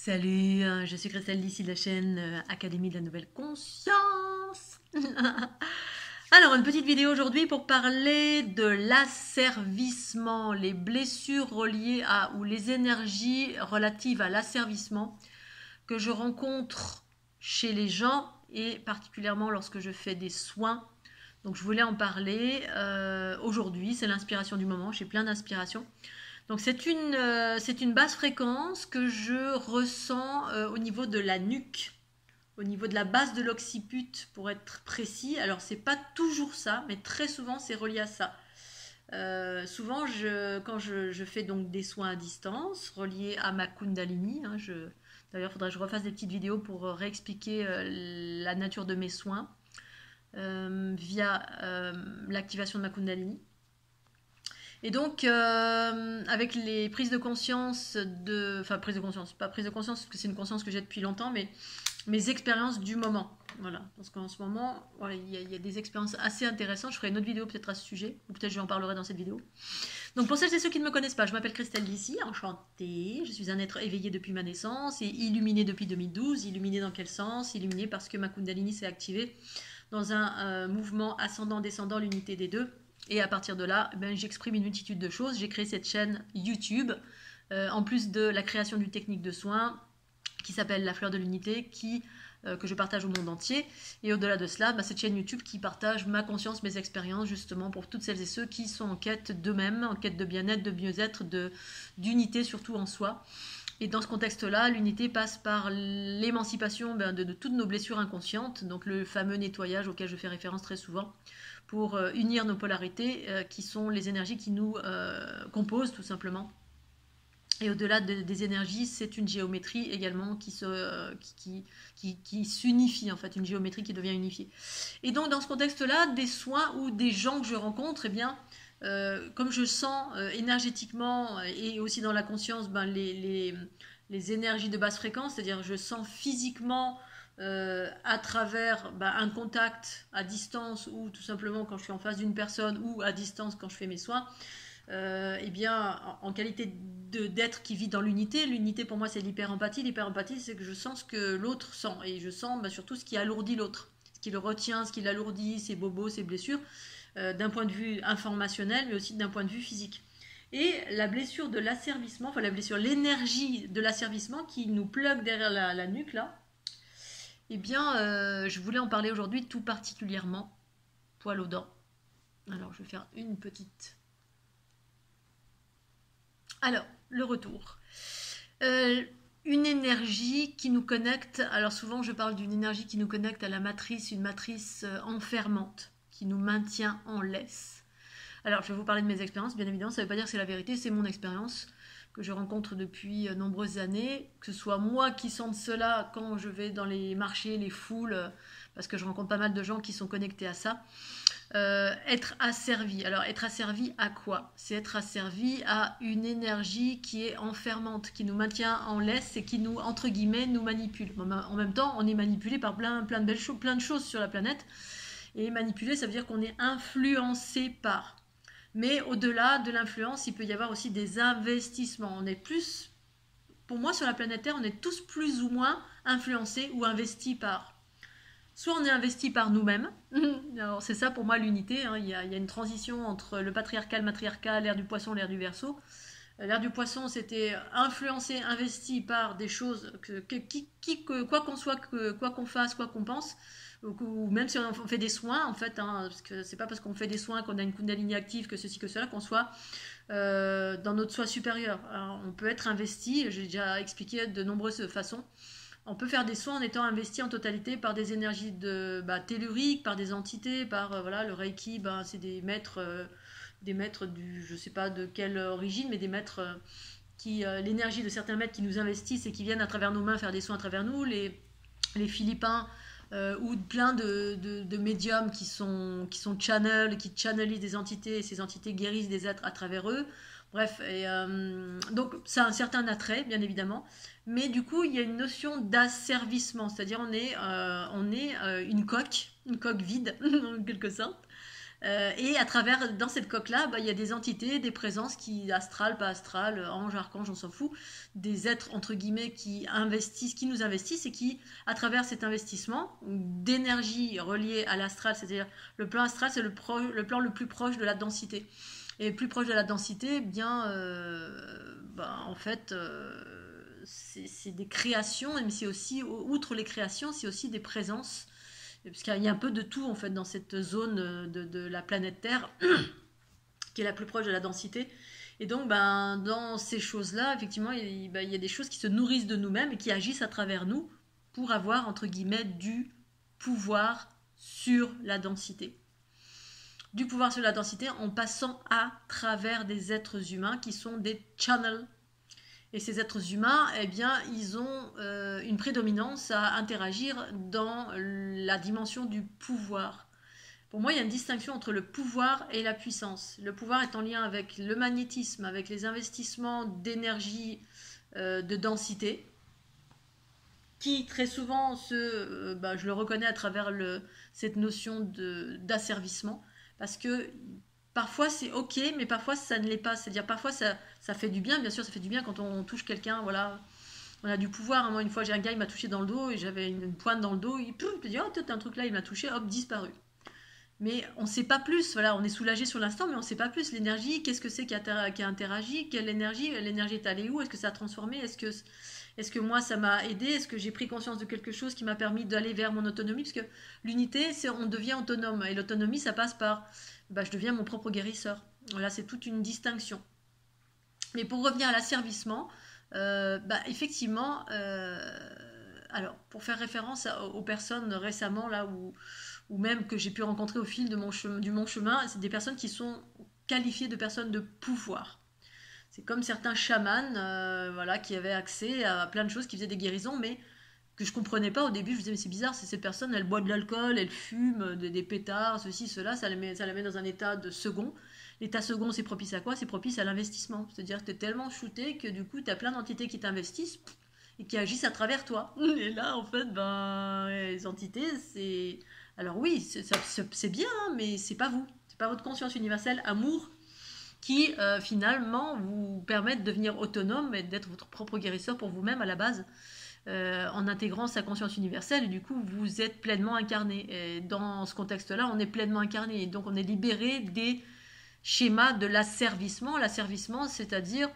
Salut, je suis Christelle d'ici de la chaîne Académie de la Nouvelle Conscience. Alors, une petite vidéo aujourd'hui pour parler de l'asservissement, les blessures reliées à ou les énergies relatives à l'asservissement que je rencontre chez les gens et particulièrement lorsque je fais des soins. Donc, je voulais en parler aujourd'hui, c'est l'inspiration du moment, j'ai plein d'inspirations. Donc c'est une basse fréquence que je ressens au niveau de la nuque, au niveau de la base de l'occiput pour être précis. Alors c'est pas toujours ça, mais très souvent c'est relié à ça. Souvent quand je fais donc des soins à distance reliés à ma Kundalini, d'ailleurs il faudrait que je refasse des petites vidéos pour réexpliquer la nature de mes soins via l'activation de ma Kundalini. Et donc, avec les prises de conscience enfin, prise de conscience, pas prise de conscience, parce que c'est une conscience que j'ai depuis longtemps, mais mes expériences du moment. Voilà. Parce qu'en ce moment, voilà, il y a des expériences assez intéressantes. Je ferai une autre vidéo peut-être à ce sujet, ou peut-être je en parlerai dans cette vidéo. Donc, pour celles et ceux qui ne me connaissent pas, je m'appelle Christelle d'ici, enchantée. Je suis un être éveillé depuis ma naissance et illuminé depuis 2012. Illuminé dans quel sens? Illuminé parce que ma Kundalini s'est activée dans un mouvement ascendant-descendant, l'unité des deux. Et à partir de là, j'exprime une multitude de choses. J'ai créé cette chaîne YouTube, en plus de la création d'une technique de soins qui s'appelle La Fleur de l'Unité, que je partage au monde entier. Et au-delà de cela, cette chaîne YouTube qui partage ma conscience, mes expériences, justement pour toutes celles et ceux qui sont en quête d'eux-mêmes, en quête de bien-être, de mieux-être, d'unité surtout en soi. Et dans ce contexte-là, l'unité passe par l'émancipation de toutes nos blessures inconscientes, donc le fameux nettoyage auquel je fais référence très souvent, pour unir nos polarités, qui sont les énergies qui nous composent tout simplement. Et au-delà des énergies, c'est une géométrie également qui s'unifie, en fait, une géométrie qui devient unifiée. Et donc dans ce contexte-là, des soins ou des gens que je rencontre, comme je sens énergétiquement et aussi dans la conscience les énergies de basse fréquence, c'est-à-dire je sens physiquement à travers un contact à distance ou tout simplement quand je suis en face d'une personne ou à distance quand je fais mes soins, en qualité d'être qui vit dans l'unité. L'unité pour moi c'est l'hyper-empathie. L'hyper-empathie c'est que je sens ce que l'autre sent et je sens surtout ce qui alourdit l'autre, ce qui le retient, ce qui l'alourdit, ses bobos, ses blessures, d'un point de vue informationnel mais aussi d'un point de vue physique. Et la blessure de l'asservissement, enfin l'énergie de l'asservissement qui nous plug derrière la nuque là, je voulais en parler aujourd'hui tout particulièrement, poil aux dents. Alors, je vais faire une petite... Alors, le retour. Une énergie qui nous connecte, alors souvent je parle d'une énergie qui nous connecte à la matrice, une matrice enfermante, qui nous maintient en laisse. Alors, je vais vous parler de mes expériences, bien évidemment, ça ne veut pas dire que c'est la vérité, c'est mon expérience que je rencontre depuis nombreuses années, que ce soit moi qui sente cela quand je vais dans les marchés, les foules, parce que je rencontre pas mal de gens qui sont connectés à ça. Être asservi. Alors, être asservi à quoi? C'est être asservi à une énergie qui est enfermante, qui nous maintient en laisse et qui nous, entre guillemets, nous manipule. En même temps, on est manipulé par plein de belles choses, plein de choses sur la planète. Et manipuler, ça veut dire qu'on est influencé par... Mais au-delà de l'influence, il peut y avoir aussi des investissements. On est plus, pour moi sur la planète Terre, on est tous plus ou moins influencés ou investis par... Soit on est investi par nous-mêmes, alors c'est ça pour moi l'unité, il y a une transition entre le patriarcal, matriarcal, l'ère du poisson, l'ère du Verseau. L'ère du poisson, c'était influencé, investi par des choses quoi qu'on soit, quoi qu'on fasse, quoi qu'on pense, ou même si on fait des soins, en fait, parce que c'est pas parce qu'on fait des soins qu'on a une Kundalini active que ceci, que cela, qu'on soit dans notre soi supérieur. Alors, on peut être investi, j'ai déjà expliqué de nombreuses façons. On peut faire des soins en étant investi en totalité par des énergies telluriques, par des entités, par le Reiki, c'est des maîtres du, je sais pas de quelle origine, mais des maîtres l'énergie de certains maîtres qui nous investissent et qui viennent à travers nos mains faire des soins à travers nous, les Philippins, ou plein de médiums qui sont channel, qui channelisent des entités et ces entités guérissent des êtres à travers eux. Bref, donc ça a un certain attrait, bien évidemment, mais du coup, il y a une notion d'asservissement, c'est-à-dire on est une coque vide, en quelque sorte, Et à travers, dans cette coque-là, bah, il y a des entités, des présences qui, astrales, pas astrales, anges, archanges, on s'en fout, des êtres, entre guillemets, qui investissent, qui nous investissent et qui, à travers cet investissement d'énergie reliée à l'astral, c'est-à-dire le plan astral, c'est le plan le plus proche de la densité. Et plus proche de la densité, eh bien, bah, en fait, c'est des créations, mais c'est aussi, outre les créations, c'est aussi des présences parce qu'il y a un peu de tout en fait dans cette zone de la planète Terre qui est la plus proche de la densité. Et donc, ben, dans ces choses-là, effectivement, il y a des choses qui se nourrissent de nous-mêmes et qui agissent à travers nous pour avoir, entre guillemets, du pouvoir sur la densité. Du pouvoir sur la densité en passant à travers des êtres humains qui sont des channels. Et ces êtres humains, eh bien, ils ont une prédominance à interagir dans la dimension du pouvoir. Pour moi, il y a une distinction entre le pouvoir et la puissance. Le pouvoir est en lien avec le magnétisme, avec les investissements d'énergie, de densité, qui très souvent, je le reconnais à travers cette notion d'asservissement, parce que parfois c'est ok, mais parfois ça ne l'est pas. C'est-à-dire parfois ça fait du bien, bien sûr ça fait du bien quand on touche quelqu'un, voilà. On a du pouvoir. Moi une fois j'ai un gars, il m'a touché dans le dos et j'avais une pointe dans le dos, il peut dire oh t'as un truc là, il m'a touché, hop, disparu. Mais on ne sait pas plus, voilà, on est soulagé sur l'instant, mais on ne sait pas plus. L'énergie, qu'est-ce que c'est qui a interagi, quelle énergie est allée où, est-ce que ça a transformé, est-ce que moi ça m'a aidé, est-ce que j'ai pris conscience de quelque chose qui m'a permis d'aller vers mon autonomie, parce que l'unité, c'est on devient autonome, et l'autonomie ça passe par je deviens mon propre guérisseur. Voilà, c'est toute une distinction. Mais pour revenir à l'asservissement, effectivement, alors pour faire référence aux personnes récemment là ou même que j'ai pu rencontrer au fil de mon chemin, c'est des personnes qui sont qualifiées de personnes de pouvoir. C'est comme certains chamans voilà, qui avaient accès à plein de choses, qui faisaient des guérisons, mais que je comprenais pas au début. Je me disais, mais c'est bizarre, c'est ces personnes, elles boivent de l'alcool, elles fument des pétards, ceci, cela, ça la met dans un état de second. L'état second, c'est propice à quoi? C'est propice à l'investissement. C'est-à-dire que tu es tellement shooté que du coup, tu as plein d'entités qui t'investissent et qui agissent à travers toi. Et là, en fait, les entités, c'est... Alors oui, c'est bien, hein, mais c'est pas vous. C'est pas votre conscience universelle, amour, qui finalement vous permet de devenir autonome et d'être votre propre guérisseur pour vous-même à la base, en intégrant sa conscience universelle. Et du coup, vous êtes pleinement incarné. Et dans ce contexte-là, on est pleinement incarné. Et donc, on est libéré des schémas de l'asservissement. L'asservissement, c'est-à-dire,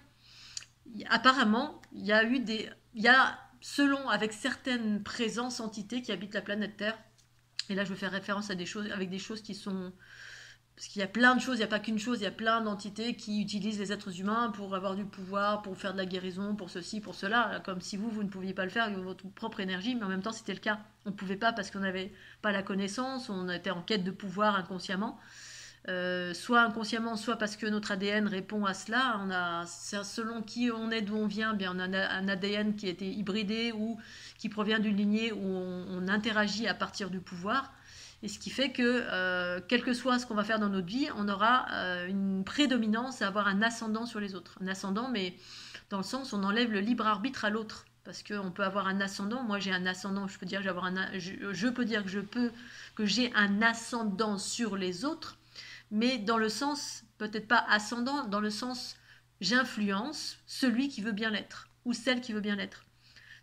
apparemment, il y a, selon, avec certaines présences, entités qui habitent la planète Terre, et là, je veux faire référence à des choses, avec des choses qui sont... Parce qu'il y a plein de choses, il n'y a pas qu'une chose, il y a plein d'entités qui utilisent les êtres humains pour avoir du pouvoir, pour faire de la guérison, pour ceci, pour cela, comme si vous ne pouviez pas le faire avec votre propre énergie, mais en même temps c'était le cas. On ne pouvait pas parce qu'on n'avait pas la connaissance, on était en quête de pouvoir inconsciemment, soit inconsciemment, soit parce que notre ADN répond à cela. Selon qui on est, d'où on vient, bien on a un ADN qui a été hybridé ou qui provient d'une lignée où on interagit à partir du pouvoir. Et ce qui fait que, quel que soit ce qu'on va faire dans notre vie, on aura une prédominance à avoir un ascendant sur les autres. Un ascendant, mais dans le sens où on enlève le libre arbitre à l'autre. Parce qu'on peut avoir un ascendant. Moi, j'ai un ascendant, je peux dire que j'ai un ascendant sur les autres, mais dans le sens, peut-être pas ascendant, dans le sens j'influence celui qui veut bien l'être, ou celle qui veut bien l'être.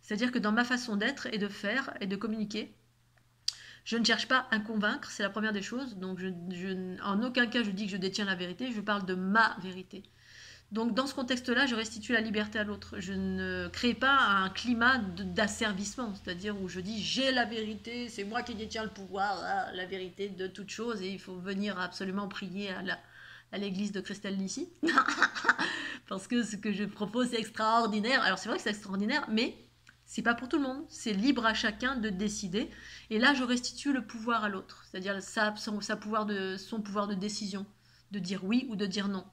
C'est-à-dire que dans ma façon d'être et de faire et de communiquer, je ne cherche pas à convaincre, c'est la première des choses. Donc, en aucun cas, je dis que je détiens la vérité, je parle de ma vérité. Donc, dans ce contexte-là, je restitue la liberté à l'autre. Je ne crée pas un climat d'asservissement, c'est-à-dire où je dis j'ai la vérité, c'est moi qui détiens le pouvoir, la vérité de toute chose, et il faut venir absolument prier à l'église de Christelle Lissy. Parce que ce que je propose, c'est extraordinaire. Alors, c'est vrai que c'est extraordinaire, mais c'est pas pour tout le monde. C'est libre à chacun de décider. Et là, je restitue le pouvoir à l'autre, c'est-à-dire son pouvoir de décision, de dire oui ou de dire non.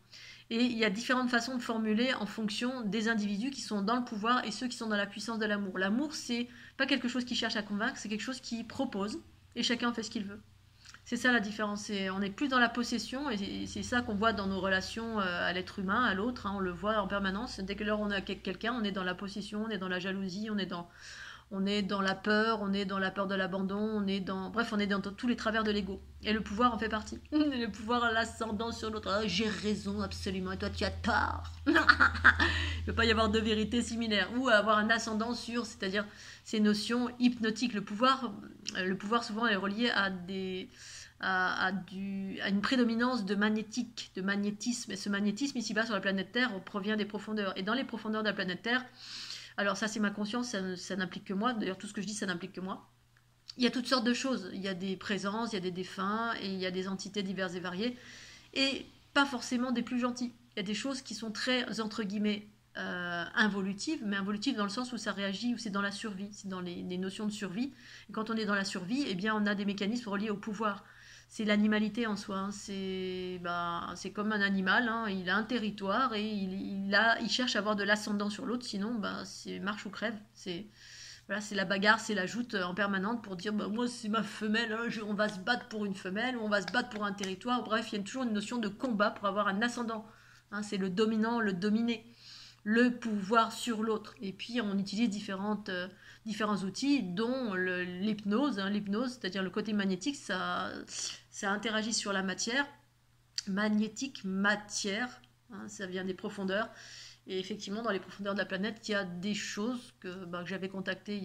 Et il y a différentes façons de formuler en fonction des individus qui sont dans le pouvoir et ceux qui sont dans la puissance de l'amour. L'amour, c'est pas quelque chose qui cherche à convaincre, c'est quelque chose qui propose et chacun fait ce qu'il veut. C'est ça la différence. On n'est plus dans la possession et c'est ça qu'on voit dans nos relations à l'être humain, à l'autre. On le voit en permanence. Dès que l'heure on est avec quelqu'un, on est dans la possession, on est dans la jalousie, on est On est dans la peur, on est dans la peur de l'abandon, on est dans... Bref, on est dans tous les travers de l'ego. Et le pouvoir en fait partie. Le pouvoir a l'ascendant sur l'autre. Ah, j'ai raison, absolument, et toi tu as tort. Il ne peut pas y avoir deux vérités similaires. Ou avoir un ascendant sur, c'est-à-dire ces notions hypnotiques. Le pouvoir souvent est relié à une prédominance de magnétique, de magnétisme. Et ce magnétisme ici-bas sur la planète Terre provient des profondeurs. Et dans les profondeurs de la planète Terre, alors ça c'est ma conscience, ça n'implique que moi, d'ailleurs tout ce que je dis ça n'implique que moi. Il y a toutes sortes de choses, il y a des présences, il y a des défunts, et il y a des entités diverses et variées, et pas forcément des plus gentils. Il y a des choses qui sont très, entre guillemets, involutives, mais involutives dans le sens où ça réagit, où c'est dans la survie, c'est dans les notions de survie. Et quand on est dans la survie, eh bien on a des mécanismes reliés au pouvoir. C'est l'animalité en soi, hein. C'est comme un animal, hein. Il a un territoire et il cherche à avoir de l'ascendant sur l'autre, sinon c'est marche ou crève. Voilà, c'est la bagarre, c'est la joute en permanente pour dire moi c'est ma femelle, hein, on va se battre pour une femelle, ou on va se battre pour un territoire. Bref, il y a toujours une notion de combat pour avoir un ascendant. Hein, c'est le dominant, le dominé, le pouvoir sur l'autre. Et puis on utilise différents outils, dont l'hypnose. Hein, l'hypnose, c'est-à-dire le côté magnétique, ça interagit sur la matière. Magnétique, matière, hein, ça vient des profondeurs. Et effectivement, dans les profondeurs de la planète, il y a des choses que j'avais contactées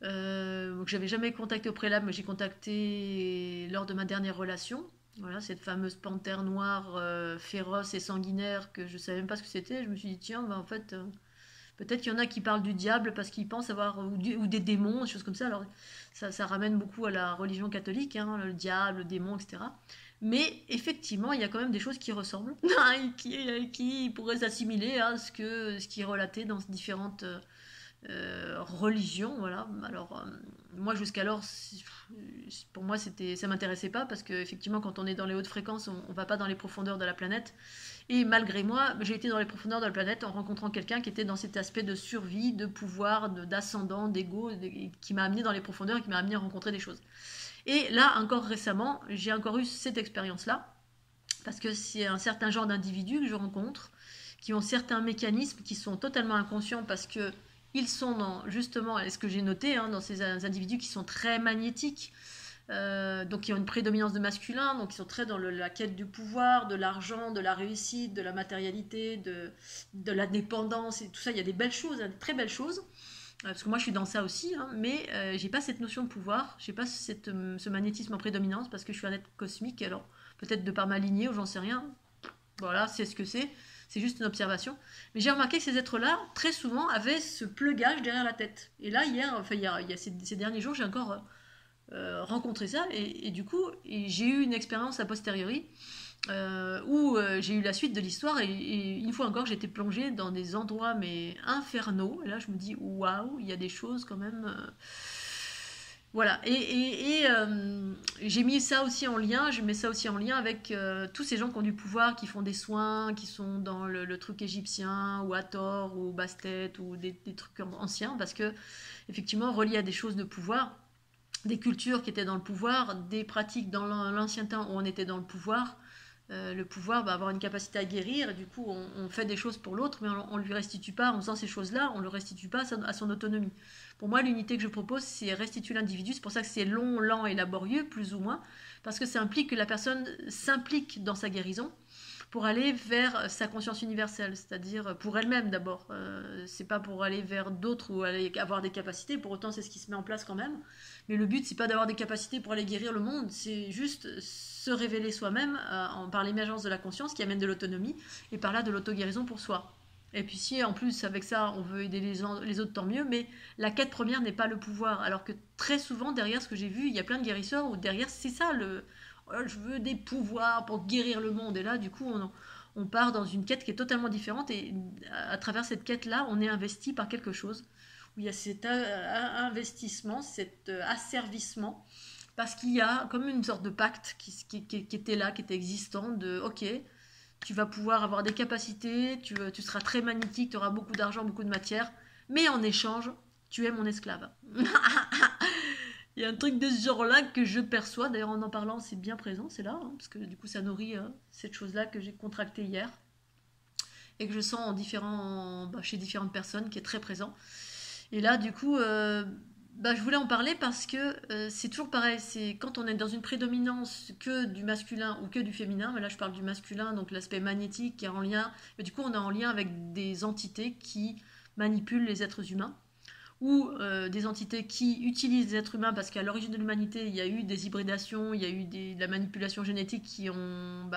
que j'avais jamais contacté au préalable, mais j'ai contacté lors de ma dernière relation. Voilà, cette fameuse panthère noire féroce et sanguinaire que je savais même pas ce que c'était. Je me suis dit, tiens, en fait, peut-être qu'il y en a qui parlent du diable parce qu'ils pensent avoir, ou des démons, des choses comme ça. Alors, ça ramène beaucoup à la religion catholique, hein, le diable, le démon, etc. Mais effectivement, il y a quand même des choses qui ressemblent, qui pourraient s'assimiler à ce qui est relaté dans différentes religion, voilà. Alors moi jusqu'alors, pour moi ça m'intéressait pas parce que effectivement quand on est dans les hautes fréquences, on va pas dans les profondeurs de la planète. Et malgré moi, j'ai été dans les profondeurs de la planète en rencontrant quelqu'un qui était dans cet aspect de survie, de pouvoir, d'ascendant, d'ego, qui m'a amené dans les profondeurs et qui m'a amené à rencontrer des choses. Et là encore récemment, j'ai encore eu cette expérience-là parce que c'est un certain genre d'individus que je rencontre qui ont certains mécanismes qui sont totalement inconscients parce que ils sont dans, justement, ce que j'ai noté, hein, dans ces individus qui sont très magnétiques, donc qui ont une prédominance de masculin, donc qui sont très dans la quête du pouvoir, de l'argent, de la réussite, de la matérialité, de la dépendance, et tout ça. Il y a des belles choses, hein, des très belles choses, parce que moi je suis dans ça aussi, hein, mais j'ai pas cette notion de pouvoir, j'ai pas ce magnétisme en prédominance, parce que je suis un être cosmique, alors peut-être de par ma lignée, ou j'en sais rien, voilà, c'est ce que c'est juste une observation. Mais j'ai remarqué que ces êtres-là, très souvent, avaient ce pleugage derrière la tête. Et là, il y a ces derniers jours, j'ai encore rencontré ça. Et du coup, j'ai eu une expérience a posteriori où j'ai eu la suite de l'histoire. Et une fois encore, j'étais plongée dans des endroits mais infernaux. Et là, je me dis, waouh, il y a des choses quand même... Voilà, j'ai mis ça aussi en lien, je mets ça aussi en lien avec tous ces gens qui ont du pouvoir, qui font des soins, qui sont dans le truc égyptien, ou Hathor, ou Bastet, ou des trucs anciens, parce que, effectivement, relié à des choses de pouvoir, des cultures qui étaient dans le pouvoir, des pratiques dans l'ancien temps où on était dans le pouvoir va avoir une capacité à guérir, et du coup, on fait des choses pour l'autre, mais on ne lui restitue pas, en faisant ces choses-là, on ne le restitue pas à son autonomie. Pour moi, l'unité que je propose, c'est restituer l'individu. C'est pour ça que c'est long, lent et laborieux, plus ou moins, parce que ça implique que la personne s'implique dans sa guérison pour aller vers sa conscience universelle, c'est-à-dire pour elle-même d'abord. C'est pas pour aller vers d'autres ou aller avoir des capacités, pour autant c'est ce qui se met en place quand même. Mais le but, c'est pas d'avoir des capacités pour aller guérir le monde, c'est juste se révéler soi-même par l'émergence de la conscience qui amène de l'autonomie et par là de l'auto-guérison pour soi. Et puis si en plus avec ça on veut aider les autres, tant mieux, mais la quête première n'est pas le pouvoir. Alors que très souvent derrière ce que j'ai vu, il y a plein de guérisseurs où derrière c'est ça je veux des pouvoirs pour guérir le monde. Et là du coup on part dans une quête qui est totalement différente et à travers cette quête-là on est investi par quelque chose où il y a cet investissement, cet asservissement parce qu'il y a comme une sorte de pacte qui était là, qui était existant de ok, tu vas pouvoir avoir des capacités, tu seras très magnétique, tu auras beaucoup d'argent, beaucoup de matière, mais en échange, tu es mon esclave. Il y a un truc de ce genre-là que je perçois, d'ailleurs en parlant, c'est bien présent, c'est là, hein, parce que du coup ça nourrit cette chose-là que j'ai contractée hier, et que je sens chez différentes personnes, qui est très présent. Et là, du coup, bah, je voulais en parler parce que c'est toujours pareil. C'est quand on est dans une prédominance que du masculin ou que du féminin. Mais là, je parle du masculin, donc l'aspect magnétique qui est en lien. Et du coup, on est en lien avec des entités qui manipulent les êtres humains ou des entités qui utilisent les êtres humains parce qu'à l'origine de l'humanité, il y a eu des hybridations, il y a eu de la manipulation génétique qui ont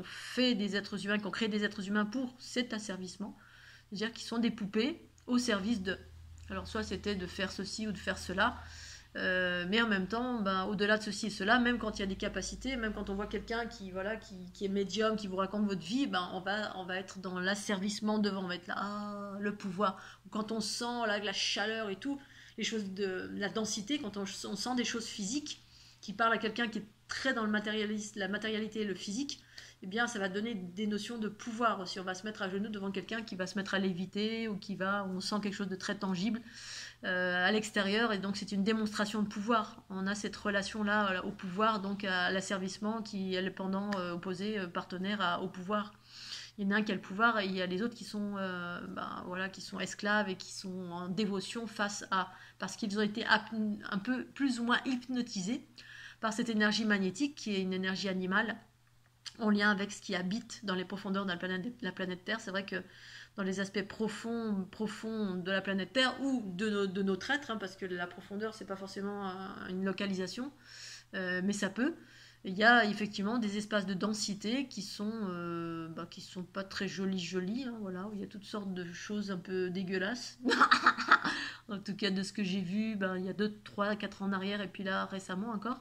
fait des êtres humains, qui ont créé des êtres humains pour cet asservissement. C'est-à-dire qu'ils sont des poupées au service de. Alors soit c'était de faire ceci ou de faire cela, mais en même temps, ben, au-delà de ceci et cela, même quand il y a des capacités, même quand on voit quelqu'un qui est médium, qui vous raconte votre vie, ben, on va être dans l'asservissement devant, on va être là, ah, le pouvoir. Ou quand on sent là, la chaleur et tout, les choses de la densité, quand on sent des choses physiques qui parlent à quelqu'un qui est très dans le matérialiste, la matérialité et le physique, eh bien, ça va donner des notions de pouvoir aussi. On va se mettre à genoux devant quelqu'un qui va se mettre à léviter ou on sent quelque chose de très tangible à l'extérieur. Et donc, c'est une démonstration de pouvoir. On a cette relation-là au pouvoir, donc à l'asservissement qui est le pendant opposé, partenaire au pouvoir. Il y en a un qui a le pouvoir et il y a les autres qui sont, qui sont esclaves et qui sont en dévotion parce qu'ils ont été un peu plus ou moins hypnotisés par cette énergie magnétique qui est une énergie animale en lien avec ce qui habite dans les profondeurs de la planète Terre. C'est vrai que dans les aspects profonds de la planète Terre ou de notre être, hein, parce que la profondeur, c'est pas forcément une localisation, mais ça peut. Il y a effectivement des espaces de densité qui sont pas très jolis, hein, voilà, où il y a toutes sortes de choses un peu dégueulasses. En tout cas, de ce que j'ai vu, il y a 2, 3, 4 ans en arrière, et puis là, récemment encore.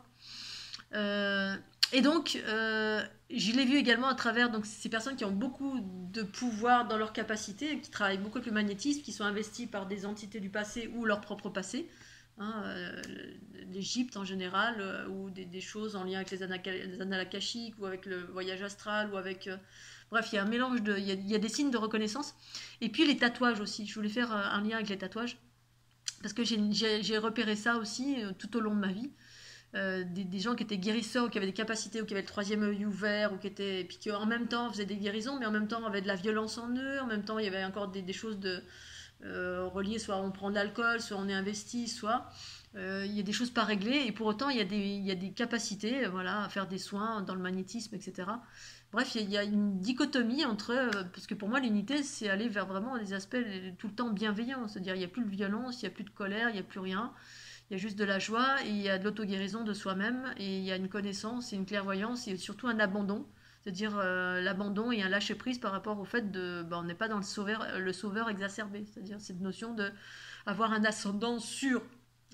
Et donc, je l'ai vu également à travers donc, ces personnes qui ont beaucoup de pouvoir dans leur capacité, qui travaillent beaucoup avec le magnétisme, qui sont investies par des entités du passé ou leur propre passé. Hein, l'Égypte en général, ou des choses en lien avec les annales akashiques, ou avec le voyage astral, ou avec... bref, il y a un mélange il y a des signes de reconnaissance. Et puis les tatouages aussi. Je voulais faire un lien avec les tatouages, parce que j'ai repéré ça aussi tout au long de ma vie. Des gens qui étaient guérisseurs ou qui avaient des capacités ou qui avaient le troisième œil ouvert ou et puis qui en même temps faisaient des guérisons mais en même temps avaient de la violence en eux, en même temps il y avait encore des choses reliées, soit on prend de l'alcool, soit on est investi, soit il y a des choses pas réglées et pour autant il y a des capacités voilà, à faire des soins dans le magnétisme, etc. Bref, il y a une dichotomie entre, parce que pour moi l'unité c'est aller vers vraiment des aspects tout le temps bienveillants, c'est-à-dire il n'y a plus de violence, il n'y a plus de colère, il n'y a plus rien. Il y a juste de la joie et il y a de l'auto-guérison de soi-même et il y a une connaissance et une clairvoyance et surtout un abandon. C'est-à-dire l'abandon et un lâcher-prise par rapport au fait on n'est pas dans le sauveur exacerbé. C'est-à-dire cette notion d'avoir un ascendant sur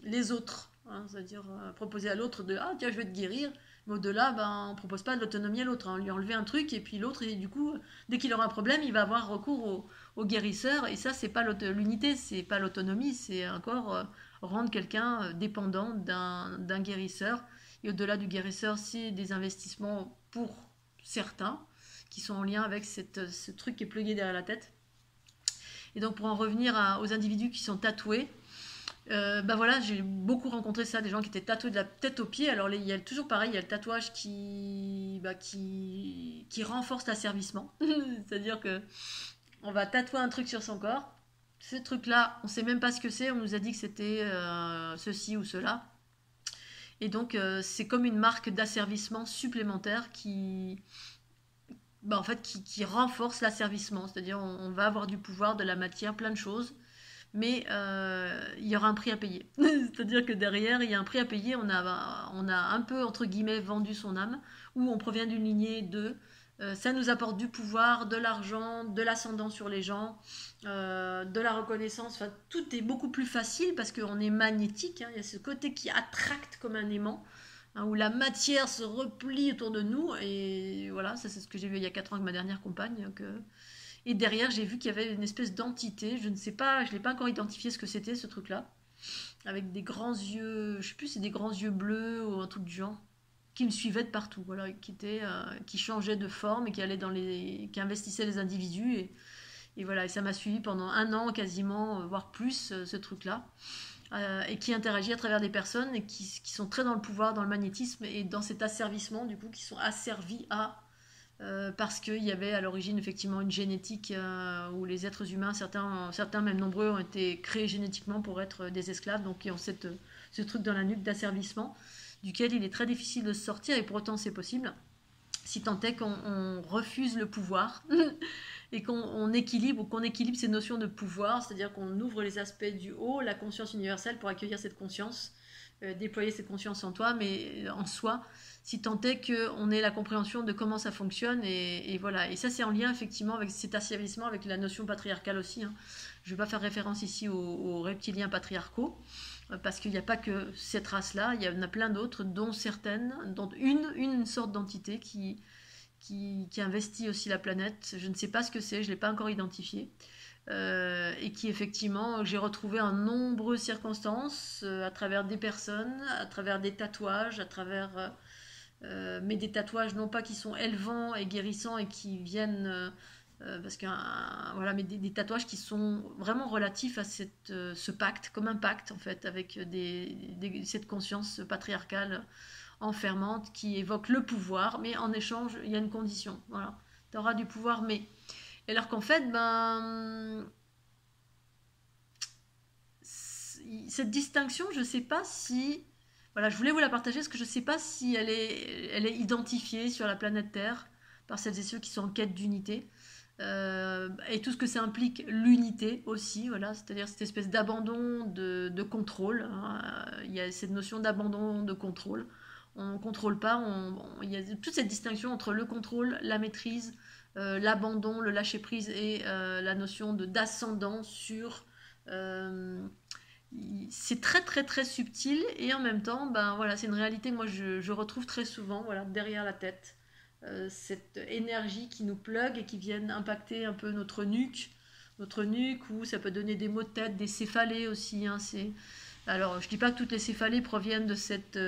les autres. Hein, c'est-à-dire proposer à l'autre de « Ah tiens, je vais te guérir ». Mais au-delà, on ne propose pas de l'autonomie à l'autre. Hein. On lui enlever un truc et puis l'autre, et du coup, dès qu'il aura un problème, il va avoir recours au guérisseur. Et ça, c'est pas l'unité, c'est pas l'autonomie, c'est encore rendre quelqu'un dépendant d'un guérisseur. Et au-delà du guérisseur, c'est des investissements pour certains qui sont en lien avec ce truc qui est plugué derrière la tête. Et donc pour en revenir aux individus qui sont tatoués, voilà, j'ai beaucoup rencontré ça, des gens qui étaient tatoués de la tête aux pieds. Alors il y a toujours pareil, il y a le tatouage qui renforce l'asservissement. C'est-à-dire que on va tatouer un truc sur son corps. Ce truc-là, on sait même pas ce que c'est, on nous a dit que c'était ceci ou cela. Et donc c'est comme une marque d'asservissement supplémentaire qui renforce l'asservissement. C'est-à-dire on va avoir du pouvoir, de la matière, plein de choses. Mais il y aura un prix à payer. C'est-à-dire que derrière, il y a un prix à payer. On a un peu, entre guillemets, vendu son âme, ou on provient d'une lignée de... ça nous apporte du pouvoir, de l'argent, de l'ascendant sur les gens, de la reconnaissance. Enfin, tout est beaucoup plus facile parce qu'on est magnétique. Hein. Il y a ce côté qui attracte comme un aimant, hein, où la matière se replie autour de nous. Et voilà, ça c'est ce que j'ai vu il y a 4 ans avec ma dernière compagne. Et derrière, j'ai vu qu'il y avait une espèce d'entité. Je ne sais pas, je ne l'ai pas encore identifié ce que c'était, ce truc-là. Avec des grands yeux, je sais plus, c'est des grands yeux bleus ou un truc du genre. Qui me suivait de partout, voilà, qui changeait de forme et qui investissait les individus. Et voilà, et ça m'a suivi pendant 1 an quasiment, voire plus, ce truc-là. Et qui interagit à travers des personnes et qui sont très dans le pouvoir, dans le magnétisme et dans cet asservissement, du coup, qui sont asservis à parce qu'il y avait à l'origine effectivement une génétique où les êtres humains, certains même nombreux, ont été créés génétiquement pour être des esclaves, donc ils ont ce truc dans la nuque d'asservissement, duquel il est très difficile de se sortir, et pour autant c'est possible, si tant est qu'on refuse le pouvoir et qu'on équilibre, ou qu'on équilibre ces notions de pouvoir, c'est-à-dire qu'on ouvre les aspects du haut, la conscience universelle, pour accueillir cette conscience, déployer cette conscience en toi, mais en soi, si tant est qu'on ait la compréhension de comment ça fonctionne, et voilà. Et ça, c'est en lien effectivement avec cet asservissement, avec la notion patriarcale aussi, hein. Je ne vais pas faire référence ici aux reptiliens patriarcaux, parce qu'il n'y a pas que cette race-là, il y en a plein d'autres, dont certaines, dont une sorte d'entité qui investit aussi la planète. Je ne sais pas ce que c'est, je ne l'ai pas encore identifié. Et qui effectivement, j'ai retrouvé en nombreuses circonstances, à travers des personnes, à travers des tatouages, mais des tatouages non pas qui sont élevants et guérissants et qui viennent, parce que voilà, mais des tatouages qui sont vraiment relatifs à ce pacte, comme un pacte en fait, avec cette conscience patriarcale enfermante qui évoque le pouvoir, mais en échange, il y a une condition. Voilà, tu auras du pouvoir, mais. Alors qu'en fait, cette distinction, je ne sais pas si. Voilà, je voulais vous la partager parce que je ne sais pas si elle est identifiée sur la planète Terre par celles et ceux qui sont en quête d'unité. Et tout ce que ça implique, l'unité aussi, voilà, c'est-à-dire cette espèce d'abandon de contrôle, hein. Il y a cette notion d'abandon de contrôle. On ne contrôle pas, il y a toute cette distinction entre le contrôle, la maîtrise, l'abandon, le lâcher-prise et la notion d'ascendant sur... c'est très très très subtil, et en même temps, voilà, c'est une réalité que moi je retrouve très souvent, voilà, derrière la tête. Cette énergie qui nous plug et qui viennent impacter un peu notre nuque, ou ça peut donner des maux de tête, des céphalées aussi, hein. Alors, je dis pas que toutes les céphalées proviennent de cette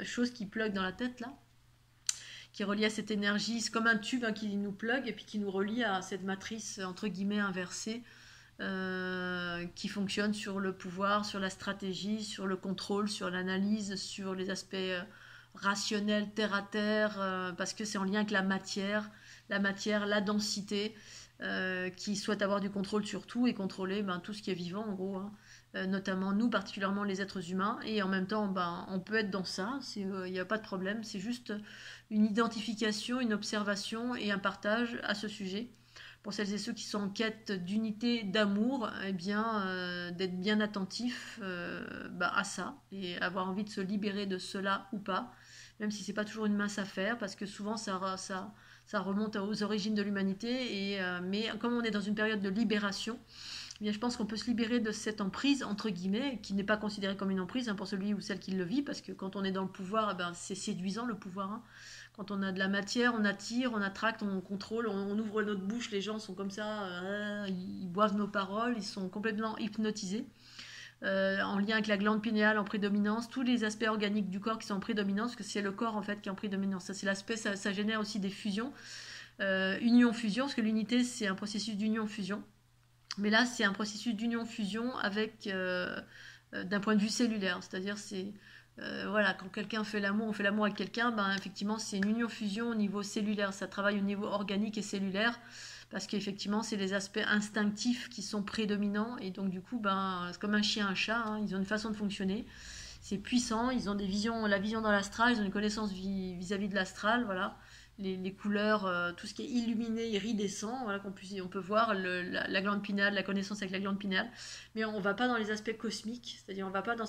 chose qui plug dans la tête là, qui est reliée à cette énergie. C'est comme un tube, hein, qui nous plug et puis qui nous relie à cette matrice entre guillemets inversée, qui fonctionne sur le pouvoir, sur la stratégie, sur le contrôle, sur l'analyse, sur les aspects rationnels, terre à terre, parce que c'est en lien avec la densité, qui souhaite avoir du contrôle sur tout et contrôler tout ce qui est vivant en gros, hein. Notamment nous, particulièrement les êtres humains, et en même temps on peut être dans ça, il n'y a pas de problème, c'est juste une identification, une observation et un partage à ce sujet. Pour celles et ceux qui sont en quête d'unité, d'amour, eh bien, d'être bien attentifs à ça, et avoir envie de se libérer de cela ou pas, même si c'est pas toujours une mince affaire, parce que souvent ça remonte aux origines de l'humanité, mais comme on est dans une période de libération, eh bien, je pense qu'on peut se libérer de cette emprise, entre guillemets, qui n'est pas considérée comme une emprise, hein, pour celui ou celle qui le vit, parce que quand on est dans le pouvoir, c'est séduisant le pouvoir, hein. Quand on a de la matière, on attire, on attracte, on contrôle, on ouvre notre bouche, les gens sont comme ça, ils boivent nos paroles, ils sont complètement hypnotisés. En lien avec la glande pinéale en prédominance, tous les aspects organiques du corps qui sont en prédominance, parce que c'est le corps en fait qui est en prédominance. Ça, c'est l'aspect, ça génère aussi des fusions, union-fusion, parce que l'unité c'est un processus d'union-fusion. Mais là, c'est un processus d'union-fusion avec, d'un point de vue cellulaire, c'est-à-dire voilà, quand quelqu'un fait l'amour, on fait l'amour avec quelqu'un, effectivement, c'est une union-fusion au niveau cellulaire, ça travaille au niveau organique et cellulaire, parce qu'effectivement, c'est les aspects instinctifs qui sont prédominants, et donc du coup, c'est comme un chien, un chat, hein, ils ont une façon de fonctionner, c'est puissant, ils ont la vision dans l'astral, ils ont une connaissance vis-à-vis de l'astral, voilà. Les couleurs, tout ce qui est illuminé, iridescent, voilà, on peut voir la glande pinéale, la connaissance avec la glande pinéale, mais on ne va pas dans les aspects cosmiques, c'est-à-dire on ne va pas dans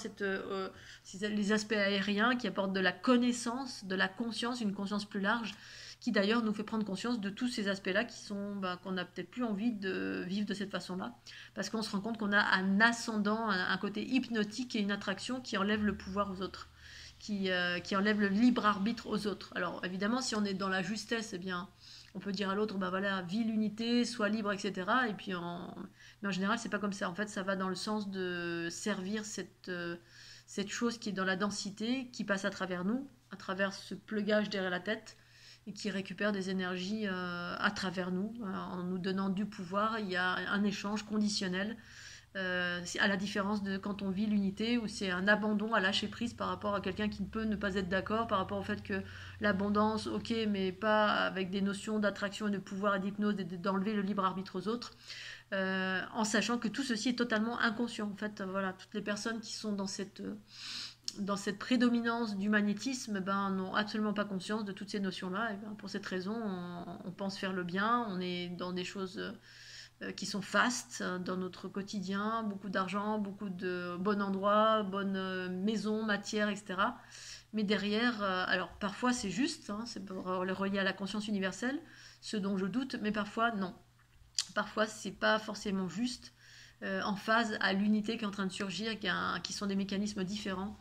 les aspects aériens qui apportent de la connaissance, de la conscience, une conscience plus large, qui d'ailleurs nous fait prendre conscience de tous ces aspects-là qu'on n'a peut-être plus envie de vivre de cette façon-là, parce qu'on se rend compte qu'on a un ascendant, un côté hypnotique et une attraction qui enlève le pouvoir aux autres. Qui enlève le libre arbitre aux autres. Alors évidemment, si on est dans la justesse, eh bien, on peut dire à l'autre, voilà, vis l'unité, sois libre, etc. Et puis, mais en général, c'est pas comme ça. En fait, ça va dans le sens de servir cette chose qui est dans la densité, qui passe à travers nous, à travers ce plugage derrière la tête, et qui récupère des énergies à travers nous, en nous donnant du pouvoir. Il y a un échange conditionnel à la différence de quand on vit l'unité, où c'est un abandon à lâcher prise par rapport à quelqu'un qui ne peut ne pas être d'accord, par rapport au fait que l'abondance, ok, mais pas avec des notions d'attraction et de pouvoir et d'hypnose, et d'enlever le libre arbitre aux autres, en sachant que tout ceci est totalement inconscient. En fait, voilà, toutes les personnes qui sont dans cette prédominance du magnétisme, ben, n'ont absolument pas conscience de toutes ces notions-là. Et ben, pour cette raison, on pense faire le bien, on est dans des choses qui sont fastes dans notre quotidien, beaucoup d'argent, beaucoup de bons endroits, bonnes maisons, matières, etc. Mais derrière, alors parfois c'est juste, hein, c'est pour le relier à la conscience universelle, ce dont je doute, mais parfois non. Parfois c'est pas forcément juste, en phase à l'unité qui est en train de surgir, qui sont des mécanismes différents,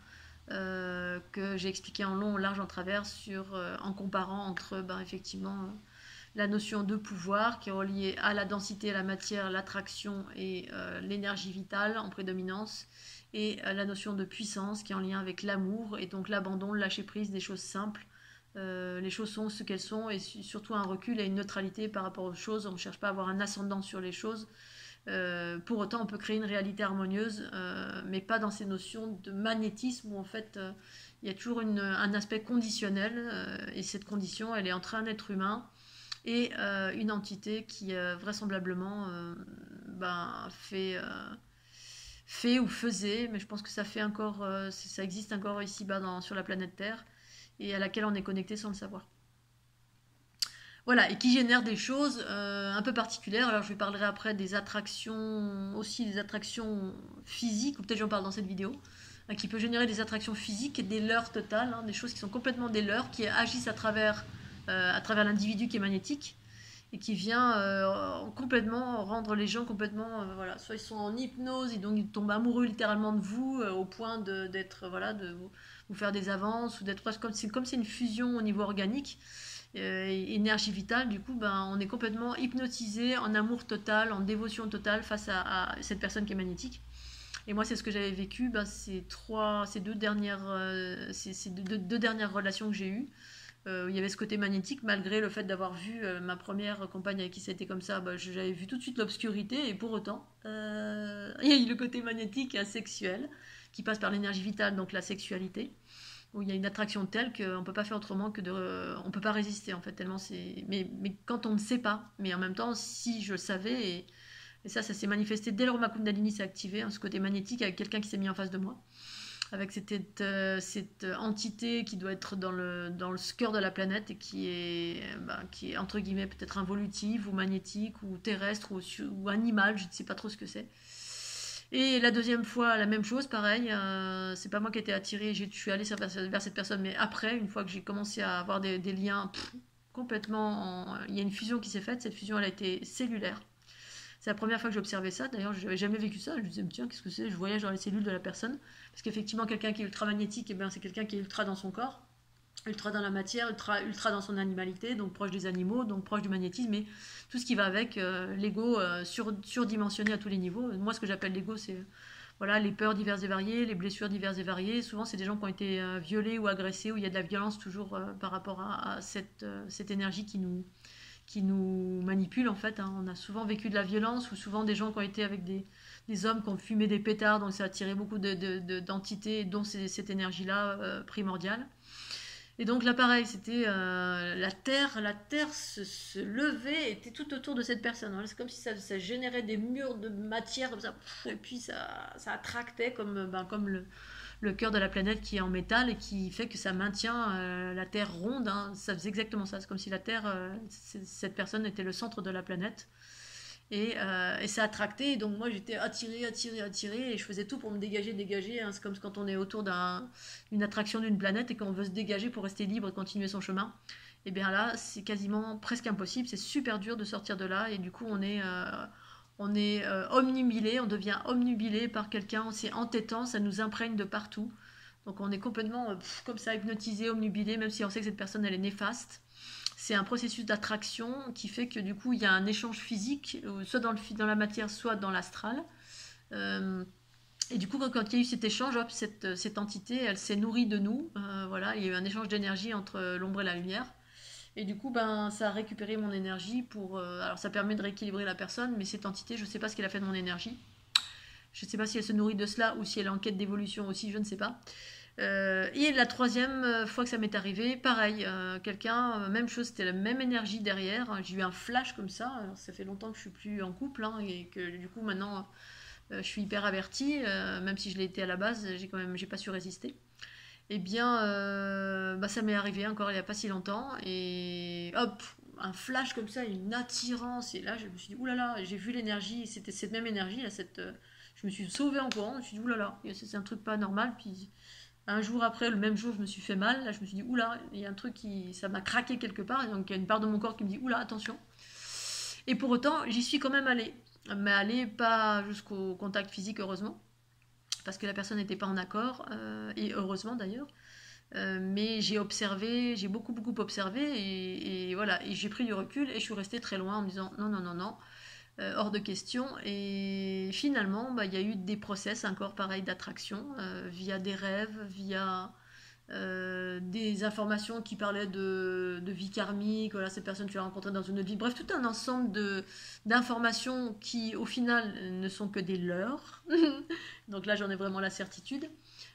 que j'ai expliqué en long, en large, en travers, en comparant entre effectivement la notion de pouvoir qui est reliée à la densité, à la matière, l'attraction et l'énergie vitale en prédominance, et la notion de puissance qui est en lien avec l'amour et donc l'abandon, le lâcher prise des choses simples. Les choses sont ce qu'elles sont, et surtout un recul et une neutralité par rapport aux choses. On ne cherche pas à avoir un ascendant sur les choses. Pour autant, on peut créer une réalité harmonieuse, mais pas dans ces notions de magnétisme où en fait il y a toujours un aspect conditionnel, et cette condition, elle est entre un être humain et une entité qui vraisemblablement fait ou faisait, mais je pense que ça fait encore, ça existe encore ici-bas sur la planète Terre, et à laquelle on est connecté sans le savoir. Voilà, et qui génère des choses un peu particulières. Alors je parlerai après des attractions, aussi des attractions physiques, ou peut-être j'en parle dans cette vidéo, qui peut générer des attractions physiques et des leurres totales, hein, des choses qui sont complètement des leurres, qui agissent à travers l'individu qui est magnétique, et qui vient complètement rendre les gens complètement, voilà, soit ils sont en hypnose, et donc ils tombent amoureux littéralement de vous, au point d'être, voilà, de vous faire des avances, ou d'être presque comme c'est une fusion au niveau organique, énergie vitale. Du coup, on est complètement hypnotisé, en amour total, en dévotion totale face à cette personne qui est magnétique. Et moi, c'est ce que j'avais vécu ces deux dernières relations que j'ai eues. Il y avait ce côté magnétique, malgré le fait d'avoir vu ma première compagne avec qui ça a été comme ça, j'avais vu tout de suite l'obscurité, et pour autant, il y a eu le côté magnétique et sexuel, qui passe par l'énergie vitale, donc la sexualité, où il y a une attraction telle qu'on ne peut pas faire autrement que on ne peut pas résister, en fait, tellement c'est... Mais quand on ne sait pas, mais en même temps, si je le savais, et ça s'est manifesté dès lors que ma Kundalini s'est activée, hein, ce côté magnétique avec quelqu'un qui s'est mis en face de moi, avec cette entité qui doit être dans le cœur de la planète, et qui est entre guillemets peut-être involutive ou magnétique ou terrestre ou animal, je ne sais pas trop ce que c'est. Et la deuxième fois, la même chose, pareil, c'est pas moi qui ai été attirée, je suis allée vers cette personne, mais après, une fois que j'ai commencé à avoir des liens complètement... Il y a une fusion qui s'est faite, cette fusion elle a été cellulaire. C'est la première fois que j'ai observé ça. D'ailleurs, je n'avais jamais vécu ça. Je me disais, tiens, qu'est-ce que c'est? Je voyage dans les cellules de la personne. Parce qu'effectivement, quelqu'un qui est ultra magnétique, c'est quelqu'un qui est ultra dans son corps, ultra dans la matière, ultra dans son animalité, donc proche des animaux, donc proche du magnétisme, et tout ce qui va avec, l'ego surdimensionné à tous les niveaux. Moi, ce que j'appelle l'ego, c'est voilà, les peurs diverses et variées, les blessures diverses et variées. Souvent, c'est des gens qui ont été violés ou agressés, où il y a de la violence toujours par rapport à cette énergie qui nous manipule, en fait, hein. On a souvent vécu de la violence, ou souvent des gens qui ont été avec des hommes qui ont fumé des pétards, donc ça a attiré beaucoup d'entités, dont cette énergie-là primordiale. Et donc là, pareil, c'était la terre se levait, était tout autour de cette personne. C'est comme si ça générait des murs de matière comme ça, et puis ça attractait comme le cœur de la planète qui est en métal, et qui fait que ça maintient la Terre ronde, hein. Ça faisait exactement ça. C'est comme si la Terre, cette personne était le centre de la planète. Et ça attractait. Donc moi, j'étais attirée, et je faisais tout pour me dégager, hein. C'est comme quand on est autour d'une attraction d'une planète et qu'on veut se dégager pour rester libre et continuer son chemin. Et bien là, c'est quasiment presque impossible. C'est super dur de sortir de là, et du coup, on est omnubilé, on devient omnubilé par quelqu'un, c'est entêtant, ça nous imprègne de partout. Donc on est complètement comme ça, hypnotisé, omnubilé, même si on sait que cette personne elle est néfaste. C'est un processus d'attraction qui fait que du coup il y a un échange physique, soit dans la matière, soit dans l'astral. Et du coup, quand il y a eu cet échange, hop, cette entité, elle s'est nourrie de nous. Voilà, il y a eu un échange d'énergie entre l'ombre et la lumière. Et du coup, ça a récupéré mon énergie alors ça permet de rééquilibrer la personne, mais cette entité, je ne sais pas ce qu'elle a fait de mon énergie. Je ne sais pas si elle se nourrit de cela ou si elle est en quête d'évolution aussi, je ne sais pas. Et la troisième fois que ça m'est arrivé, pareil, quelqu'un, même chose, c'était la même énergie derrière. J'ai eu un flash comme ça. Alors, ça fait longtemps que je suis plus en couple hein, et que du coup maintenant je suis hyper avertie, même si je l'ai été à la base, j'ai pas su résister. Eh bien, bah, ça m'est arrivé encore il n'y a pas si longtemps et hop, un flash comme ça, une attirance et là je me suis dit oulala, j'ai vu l'énergie, c'était cette même énergie là, je me suis sauvée en courant, je me suis dit oulala, c'est un truc pas normal puis un jour après, le même jour, je me suis fait mal. Là, je me suis dit, oula, il y a un truc ça m'a craqué quelque part. Et donc, il y a une part de mon corps qui me dit, oula, attention. Et pour autant, j'y suis quand même allée. Mais allée pas jusqu'au contact physique, heureusement. Parce que la personne n'était pas en accord. Et heureusement d'ailleurs. Mais j'ai observé, j'ai beaucoup, beaucoup observé. Et voilà. Et j'ai pris du recul. Et je suis restée très loin en me disant, non, non, non, non. Hors de question. Et finalement, bah, il y a eu des process encore pareil d'attraction via des rêves, via des informations qui parlaient de vie karmique, voilà, ces personnes que tu as rencontrées dans une autre vie. Bref, tout un ensemble d'informations qui, au final, ne sont que des leurres. Donc là, j'en ai vraiment la certitude.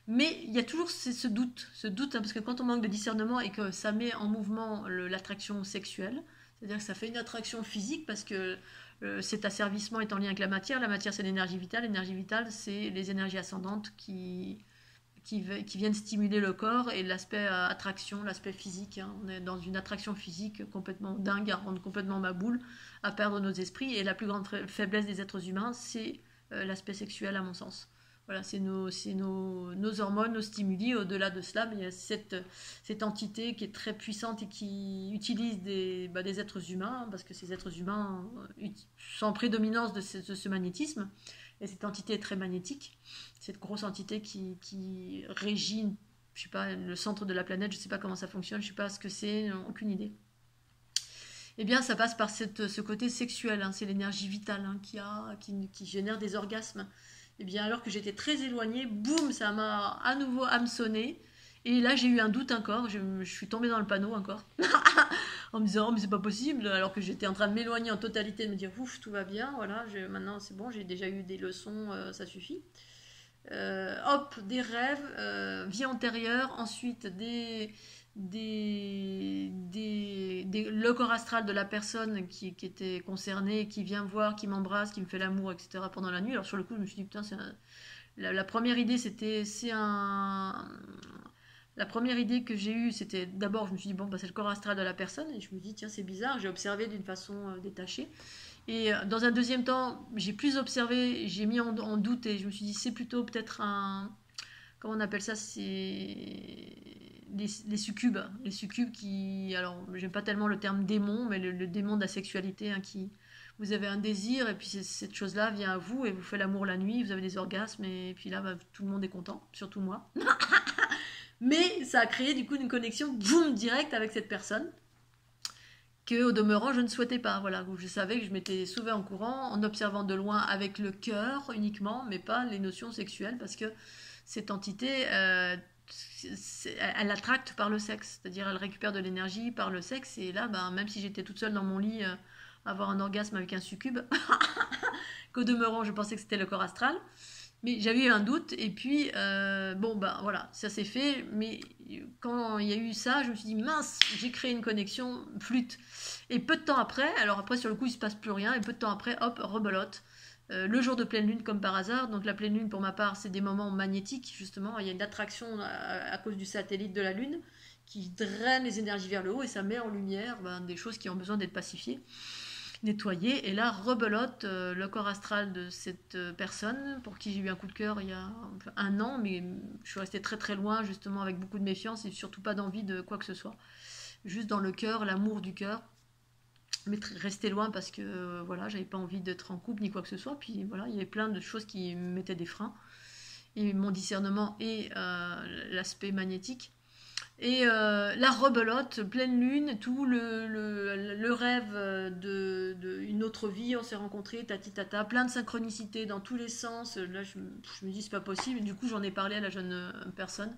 Mais il y a toujours ce doute hein, parce que quand on manque de discernement et que ça met en mouvement l'attraction sexuelle, c'est-à-dire que ça fait une attraction physique parce que cet asservissement est en lien avec la matière c'est l'énergie vitale, c'est les énergies ascendantes qui viennent stimuler le corps et l'aspect attraction, l'aspect physique. Hein. On est dans une attraction physique complètement dingue, à rendre complètement ma boule, à perdre nos esprits. Et la plus grande faiblesse des êtres humains, c'est l'aspect sexuel, à mon sens. Voilà, c'est nos hormones, nos stimuli. Au-delà de cela, mais il y a cette entité qui est très puissante et qui utilise des êtres humains, hein, parce que ces êtres humains sont en prédominance de ce magnétisme. Et cette entité est très magnétique. Cette grosse entité qui régit, je sais pas, le centre de la planète, je sais pas comment ça fonctionne, je sais pas ce que c'est, aucune idée. Eh bien, ça passe par ce côté sexuel, hein, c'est l'énergie vitale hein, qui génère des orgasmes. Eh bien, alors que j'étais très éloignée, boum, ça m'a à nouveau hameçonné. Et là, j'ai eu un doute encore, je suis tombée dans le panneau encore, en me disant, oh, mais c'est pas possible, alors que j'étais en train de m'éloigner en totalité, de me dire, ouf, tout va bien, voilà, maintenant c'est bon, j'ai déjà eu des leçons, ça suffit. Hop, des rêves, vie antérieure, ensuite le corps astral de la personne qui était concernée, qui vient voir, qui m'embrasse, qui me fait l'amour, etc. pendant la nuit. Alors sur le coup, je me suis dit, putain, la première idée, la première idée que j'ai eue, c'était d'abord, je me suis dit, bon, bah, c'est le corps astral de la personne, et je me dis, tiens, c'est bizarre, j'ai observé d'une façon détachée. Et dans un deuxième temps, j'ai plus observé, j'ai mis en doute, et je me suis dit, c'est plutôt peut-être comment on appelle ça, c'est les succubes. Les succubes qui, alors, j'aime pas tellement le terme démon, mais le démon de la sexualité, hein, vous avez un désir, et puis cette chose-là vient à vous, et vous faites l'amour la nuit, vous avez des orgasmes, et puis là, bah, tout le monde est content, surtout moi. Mais ça a créé du coup une connexion boum, directe avec cette personne que au demeurant je ne souhaitais pas. Voilà, où je savais que je m'étais sauvée en courant en observant de loin avec le cœur uniquement, mais pas les notions sexuelles parce que cette entité, elle attracte par le sexe, c'est-à-dire elle récupère de l'énergie par le sexe et là, ben, même si j'étais toute seule dans mon lit, avoir un orgasme avec un succube, qu'au demeurant je pensais que c'était le corps astral. Mais j'avais eu un doute, et puis, bon, ben voilà, ça s'est fait, mais quand il y a eu ça, je me suis dit, mince, j'ai créé une connexion, flûte. Et peu de temps après, alors après, sur le coup, il se passe plus rien, et peu de temps après, hop, rebelote. Le jour de pleine lune, comme par hasard, donc la pleine lune, pour ma part, c'est des moments magnétiques, justement, il y a une attraction à cause du satellite de la lune, qui draine les énergies vers le haut, et ça met en lumière des choses qui ont besoin d'être pacifiées. Nettoyer et là rebelote le corps astral de cette personne pour qui j'ai eu un coup de cœur il y a un an, mais je suis restée très très loin justement avec beaucoup de méfiance et surtout pas d'envie de quoi que ce soit, juste dans le cœur, l'amour du cœur, mais rester loin parce que voilà, j'avais pas envie d'être en couple ni quoi que ce soit, puis voilà, il y avait plein de choses qui me mettaient des freins et mon discernement et l'aspect magnétique. Et la rebelote, pleine lune, tout le rêve une autre vie, on s'est rencontrés, tata, plein de synchronicité dans tous les sens. Là, je me dis, c'est pas possible. Et du coup, j'en ai parlé à la jeune personne.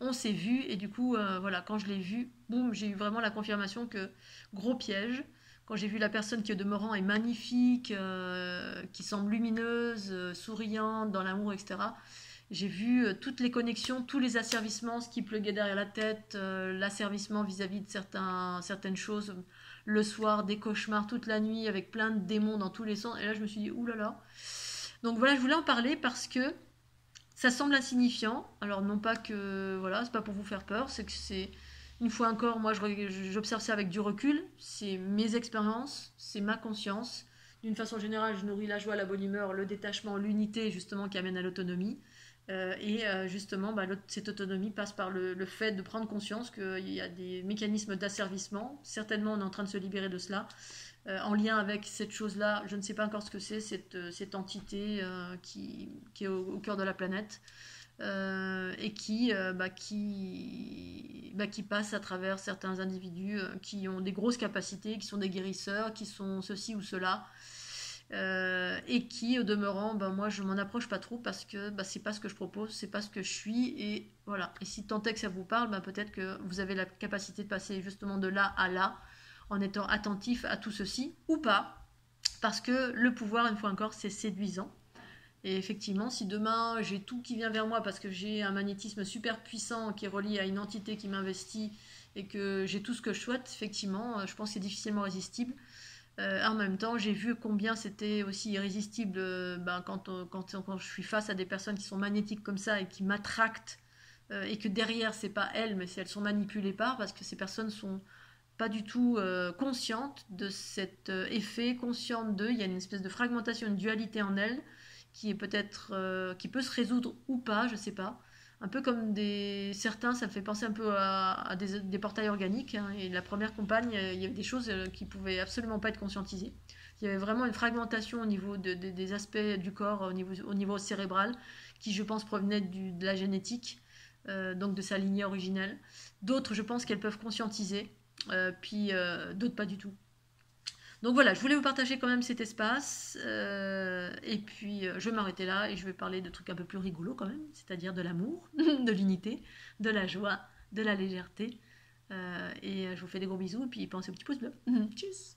On s'est vu, et du coup, voilà, quand je l'ai vu, boum, j'ai eu vraiment la confirmation que gros piège, quand j'ai vu la personne qui au demeurant est magnifique, qui semble lumineuse, souriante, dans l'amour, etc. J'ai vu toutes les connexions, tous les asservissements, ce qui pluguait derrière la tête, l'asservissement vis-à-vis de certaines choses, le soir, des cauchemars toute la nuit, avec plein de démons dans tous les sens. Et là, je me suis dit, oulala. Donc voilà, je voulais en parler parce que ça semble insignifiant. Alors non pas que, voilà, c'est pas pour vous faire peur, c'est que c'est, une fois encore, moi j'observe ça avec du recul, c'est mes expériences, c'est ma conscience. D'une façon générale, je nourris la joie, la bonne humeur, le détachement, l'unité justement qui amène à l'autonomie. Justement, cette autonomie passe par le fait de prendre conscience qu'il y a des mécanismes d'asservissement. Certainement, on est en train de se libérer de cela. En lien avec cette chose-là, je ne sais pas encore ce que c'est, cette entité qui est au cœur de la planète et qui passe à travers certains individus qui ont des grosses capacités, qui sont des guérisseurs, qui sont ceci ou cela. Et qui au demeurant moi je m'en approche pas trop parce que c'est pas ce que je propose, c'est pas ce que je suis, et voilà. Et si tant est que ça vous parle, peut-être que vous avez la capacité de passer justement de là à là en étant attentif à tout ceci ou pas, parce que le pouvoir, une fois encore, c'est séduisant. Et effectivement, si demain j'ai tout qui vient vers moi parce que j'ai un magnétisme super puissant qui est relié à une entité qui m'investit et que j'ai tout ce que je souhaite, effectivement, je pense que c'est difficilement résistible. En même temps, j'ai vu combien c'était aussi irrésistible quand je suis face à des personnes qui sont magnétiques comme ça et qui m'attractent, et que derrière, c'est pas elles, mais elles sont manipulées parce que ces personnes sont pas du tout conscientes de cet effet, conscientes d'eux. Il y a une espèce de fragmentation, une dualité en elles qui est peut-être qui peut se résoudre ou pas, je sais pas. Un peu comme certains, ça me fait penser un peu à des portails organiques, hein. Et la première compagne, il y avait des choses qui pouvaient absolument pas être conscientisées. Il y avait vraiment une fragmentation au niveau des aspects du corps, au niveau cérébral, qui je pense provenait de la génétique, donc de sa lignée originelle. D'autres, je pense qu'elles peuvent conscientiser, puis d'autres pas du tout. Donc voilà, je voulais vous partager quand même cet espace. Et puis je vais m'arrêter là et je vais parler de trucs un peu plus rigolos quand même, c'est-à-dire de l'amour, de l'unité, de la joie, de la légèreté. Et je vous fais des gros bisous et puis pensez au petit pouce bleu. Tchuss.